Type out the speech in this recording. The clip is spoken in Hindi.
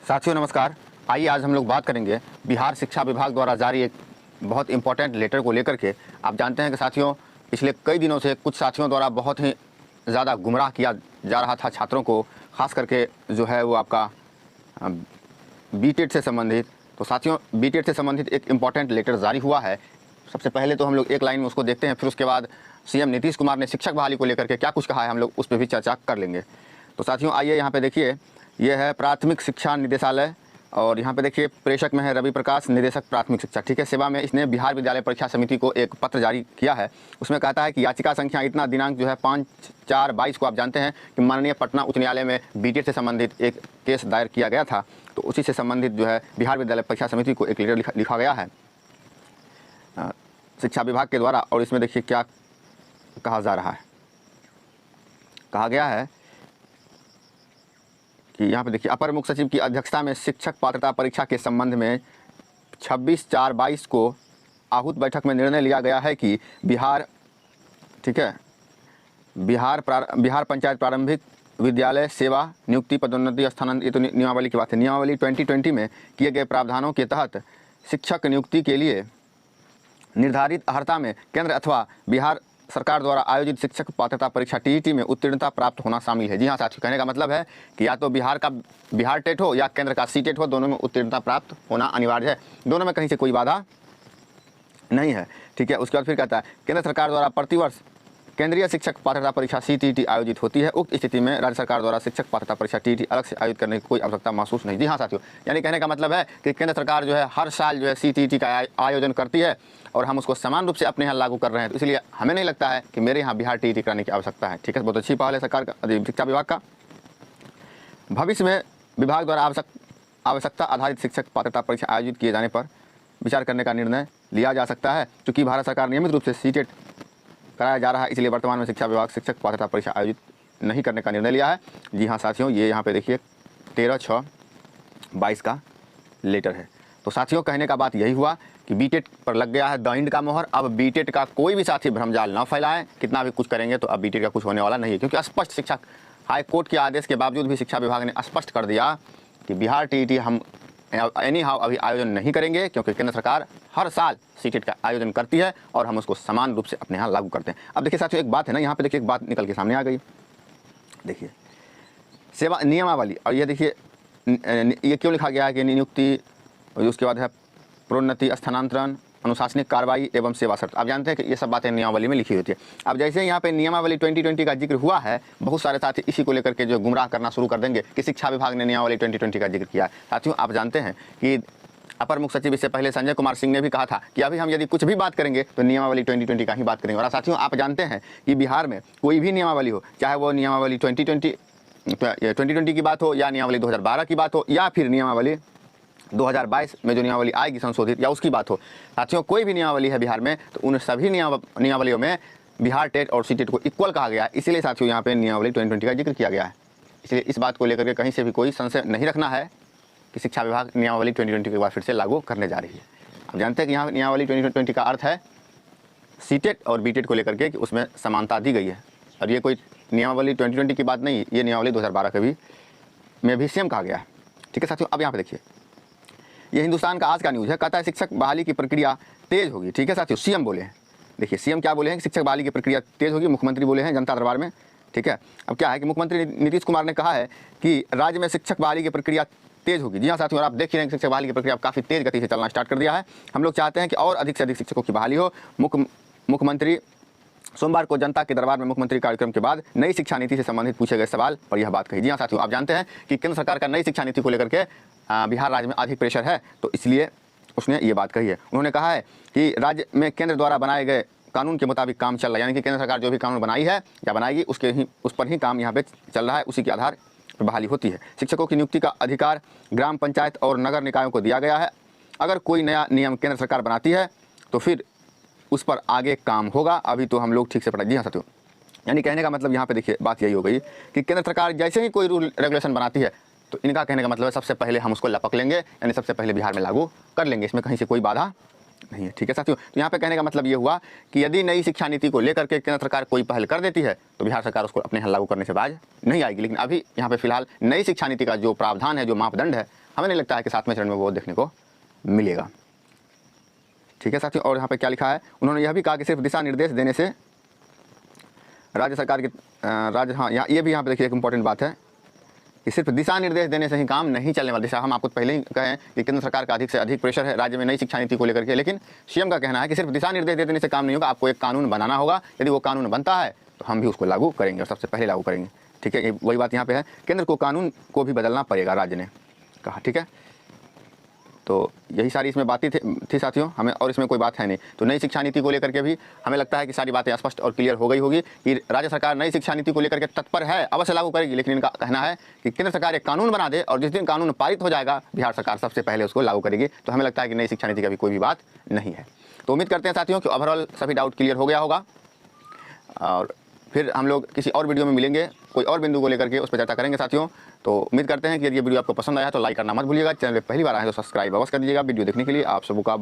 साथियों नमस्कार। आइए आज हम लोग बात करेंगे बिहार शिक्षा विभाग द्वारा जारी एक बहुत इंपॉर्टेंट लेटर को लेकर के। आप जानते हैं कि साथियों पिछले कई दिनों से कुछ साथियों द्वारा बहुत ही ज़्यादा गुमराह किया जा रहा था छात्रों को, खास करके जो है वो आपका बीटेट से संबंधित। तो साथियों बीटेट से संबंधित एक इम्पॉर्टेंट लेटर जारी हुआ है। सबसे पहले तो हम लोग एक लाइन में उसको देखते हैं, फिर उसके बाद सीएम नीतीश कुमार ने शिक्षक बहाली को लेकर के क्या कुछ कहा है हम लोग उस पर भी चर्चा कर लेंगे। तो साथियों आइए यहाँ पे देखिए, ये है प्राथमिक शिक्षा निदेशालय और यहाँ पे देखिए प्रेषक में है रवि प्रकाश, निदेशक प्राथमिक शिक्षा, ठीक है, सेवा में। इसने बिहार विद्यालय परीक्षा समिति को एक पत्र जारी किया है। उसमें कहता है कि याचिका संख्या इतना दिनांक जो है 5/4/22 को आप जानते हैं कि माननीय पटना उच्च न्यायालय में बीटेट से संबंधित एक केस दायर किया गया था। तो उसी से संबंधित जो है बिहार विद्यालय परीक्षा समिति को एक लेटर लिखा गया है शिक्षा विभाग के द्वारा। और इसमें देखिए क्या कहा जा रहा है। कहा गया है कि यहाँ पे देखिए अपर मुख्य सचिव की अध्यक्षता में शिक्षक पात्रता परीक्षा के संबंध में 26/4/22 को आहूत बैठक में निर्णय लिया गया है कि बिहार, ठीक है, बिहार पंचायत प्रारंभिक विद्यालय सेवा नियुक्ति पदोन्नति स्थानांतरण, ये तो नियमावली की बात है। नियमावली 2020 में किए गए प्रावधानों के तहत शिक्षक नियुक्ति के लिए निर्धारित अर्हता में केंद्र अथवा बिहार सरकार द्वारा आयोजित शिक्षक पात्रता परीक्षा टीईटी में उत्तीर्णता प्राप्त होना शामिल है। जी हाँ साथियों, कहने का मतलब है कि या तो बिहार टेट हो या केंद्र का सीटेट हो, दोनों में उत्तीर्णता प्राप्त होना अनिवार्य है। दोनों में कहीं से कोई बाधा नहीं है, ठीक है। उसके बाद फिर कहता है केंद्र सरकार द्वारा प्रतिवर्ष केंद्रीय शिक्षक पात्रता परीक्षा सीटीईटी आयोजित होती है। उक्त स्थिति में राज्य सरकार द्वारा शिक्षक पात्रता परीक्षा टीईटी अलग से आयोजित करने की कोई आवश्यकता महसूस नहीं। जी हाँ साथियों, यानी कहने का मतलब है कि केंद्र सरकार जो है हर साल जो है सीटीईटी का आयोजन करती है और हम उसको समान रूप से अपने यहाँ लागू कर रहे हैं। तो इसलिए हमें नहीं लगता है कि मेरे यहाँ बिहार टीईटी कराने की आवश्यकता है, ठीक है। बहुत अच्छी पहल है सरकार का, शिक्षा विभाग का। भविष्य में विभाग द्वारा आवश्यकता आधारित शिक्षक पात्रता परीक्षा आयोजित किए जाने पर विचार करने का निर्णय लिया जा सकता है। चूँकि भारत सरकार नियमित रूप से सीटेट कराया जा रहा है, इसलिए वर्तमान में शिक्षा विभाग शिक्षक पात्रता परीक्षा आयोजित नहीं करने का निर्णय लिया है। जी हाँ साथियों, ये यहाँ पे देखिए 13/6/22 का लेटर है। तो साथियों कहने का बात यही हुआ कि बीटेट पर लग गया है द एंड का मोहर। अब बीटेट का कोई भी साथी भ्रमजाल ना फैलाएं, कितना भी कुछ करेंगे तो अब बीटेट का कुछ होने वाला नहीं है, क्योंकि स्पष्ट शिक्षा हाई कोर्ट के आदेश के बावजूद भी शिक्षा विभाग ने स्पष्ट कर दिया कि बिहार टीईटी हम एनी हाउ अभी आयोजन नहीं करेंगे, क्योंकि केंद्र सरकार हर साल सीटेट का आयोजन करती है और हम उसको समान रूप से अपने यहाँ लागू करते हैं। अब देखिए साथियों एक बात है ना, यहाँ पे देखिए एक बात निकल के सामने आ गई। देखिए सेवा नियमावली, और ये देखिए ये क्यों लिखा गया है कि नियुक्ति, उसके बाद है प्रोन्नति स्थानांतरण, अनुशासनिक कार्रवाई एवं सेवा शर्त। आप जानते हैं कि ये सब बातें नियमावली में लिखी होती है। अब जैसे यहाँ पे नियमावली 2020 का जिक्र हुआ है, बहुत सारे साथी इसी को लेकर के जो गुमराह करना शुरू कर देंगे कि शिक्षा विभाग ने नियमावली 2020 का जिक्र किया है। साथियों आप जानते हैं कि अपर मुख्य सचिव इससे पहले संजय कुमार सिंह ने भी कहा था कि अभी हम यदि कुछ भी बात करेंगे तो नियमावली 2020 का ही बात करेंगे। और साथियों आप जानते हैं कि बिहार में कोई भी नियमावली हो, चाहे वो नियमावली 2020 की बात हो या नियमावली 2012 की बात हो या फिर नियमावली 2022 में जो नियमावली आएगी संशोधित या उसकी बात हो, साथियों कोई भी नियमावली है बिहार में तो उन सभी नियमावलियों में बिहार टेट और सीटेट को इक्वल कहा गया है। इसीलिए साथियों यहाँ पे नियमावली 2020 का जिक्र किया गया है। इसलिए इस बात को लेकर के कहीं से भी कोई संशय नहीं रखना है कि शिक्षा विभाग नियमावली 2020 के बाद फिर से लागू करने जा रही है। आप जानते हैं कि यहाँ नियमावली 2020 का अर्थ है सीटेट और बीटेट को लेकर के कि उसमें समानता दी गई है। और ये कोई नियमावली 2020 की बात नहीं, ये नियमावली 2012 के में भी सेम कहा गया है, ठीक है साथियों। अब यहाँ पे देखिए ये हिंदुस्तान का आज का न्यूज़ है, कहता है शिक्षक बहाली की प्रक्रिया तेज होगी, ठीक है साथियों। सीएम बोले हैं, देखिए सीएम क्या बोले हैं कि शिक्षक बहाली की प्रक्रिया तेज होगी, मुख्यमंत्री बोले हैं जनता दरबार में, ठीक है। अब क्या है कि मुख्यमंत्री नीतीश कुमार ने कहा है कि राज्य में शिक्षक बहाली की प्रक्रिया तेज होगी। जी हाँ साथियों, और आप देख ही रहे हैं कि शिक्षक बहाली की प्रक्रिया काफ़ी तेज गति से चलना स्टार्ट कर दिया है। हम लोग चाहते हैं कि और अधिक से अधिक शिक्षकों की बहाली हो। मुख्यमंत्री सोमवार को जनता के दरबार में मुख्यमंत्री कार्यक्रम के बाद नई शिक्षा नीति से संबंधित पूछे गए सवाल पर यह बात कही। जी हाँ साथियों, आप जानते हैं कि केंद्र सरकार का नई शिक्षा नीति को लेकर के बिहार राज्य में अधिक प्रेशर है, तो इसलिए उसने ये बात कही है। उन्होंने कहा है कि राज्य में केंद्र द्वारा बनाए गए कानून के मुताबिक काम चल रहा है, यानी कि केंद्र सरकार जो भी कानून बनाई है या बनाएगी उस पर ही काम यहाँ पे चल रहा है, उसी के आधार पर बहाली होती है। शिक्षकों की नियुक्ति का अधिकार ग्राम पंचायत और नगर निकायों को दिया गया है। अगर कोई नया नियम केंद्र सरकार बनाती है तो फिर उस पर आगे काम होगा, अभी तो हम लोग ठीक से पढ़ा। जी हाँ साथियों, यानी कहने का मतलब यहाँ पे देखिए बात यही हो गई कि केंद्र सरकार जैसे ही कोई रूल रेगुलेशन बनाती है तो इनका कहने का मतलब है सबसे पहले हम उसको लपक लेंगे, यानी सबसे पहले बिहार में लागू कर लेंगे, इसमें कहीं से कोई बाधा नहीं है, ठीक है साथियों। तो यहाँ पे कहने का मतलब ये हुआ कि यदि नई शिक्षा नीति को लेकर के केंद्र सरकार कोई पहल कर देती है तो बिहार सरकार उसको अपने यहाँ लागू करने से बाज नहीं आएगी। लेकिन अभी यहाँ पे फिलहाल नई शिक्षा नीति का जो प्रावधान है, जो मापदंड है, हमें नहीं लगता है कि 7वें चरण में वो देखने को मिलेगा। ठीक है साथियों, और यहाँ पे क्या लिखा है, उन्होंने यह भी कहा कि सिर्फ दिशा निर्देश देने से राज्य सरकार की हाँ ये भी यहाँ पे देखिए एक इंपॉर्टेंट बात है कि सिर्फ दिशा निर्देश देने से ही काम नहीं चलने वाला। दिशा हम आपको पहले ही कहें कि केंद्र सरकार का अधिक से अधिक प्रेशर है राज्य में नई शिक्षा नीति को लेकर के, लेकिन सीएम का कहना है कि सिर्फ दिशा निर्देश दे देने से काम नहीं होगा, आपको एक कानून बनाना होगा। यदि वो कानून बनता है तो हम भी उसको लागू करेंगे और सबसे पहले लागू करेंगे। ठीक है, वही बात यहाँ पे है, केंद्र को कानून को भी बदलना पड़ेगा, राज्य ने कहा। ठीक है, तो यही सारी इसमें बातें थी साथियों, हमें और इसमें कोई बात है नहीं। तो नई शिक्षा नीति को लेकर के भी हमें लगता है कि सारी बातें स्पष्ट और क्लियर हो गई होगी कि राज्य सरकार नई शिक्षा नीति को लेकर के तत्पर है, अवश्य लागू करेगी, लेकिन इनका कहना है कि केंद्र सरकार एक कानून बना दे और जिस दिन कानून पारित हो जाएगा बिहार सरकार सबसे पहले उसको लागू करेगी। तो हमें लगता है कि नई शिक्षा नीति का भी कोई भी बात नहीं है। तो उम्मीद करते हैं साथियों कि ओवरऑल सभी डाउट क्लियर हो गया होगा, और फिर हम लोग किसी और वीडियो में मिलेंगे, कोई और बिंदु को लेकर के उस पर चर्चा करेंगे साथियों। तो उम्मीद करते हैं कि यदि ये वीडियो आपको पसंद आया तो लाइक करना मत भूलिएगा, चैनल पे पहली बार आए तो सब्सक्राइब अवश्य कर दीजिएगा। वीडियो देखने के लिए आप सबका बहुत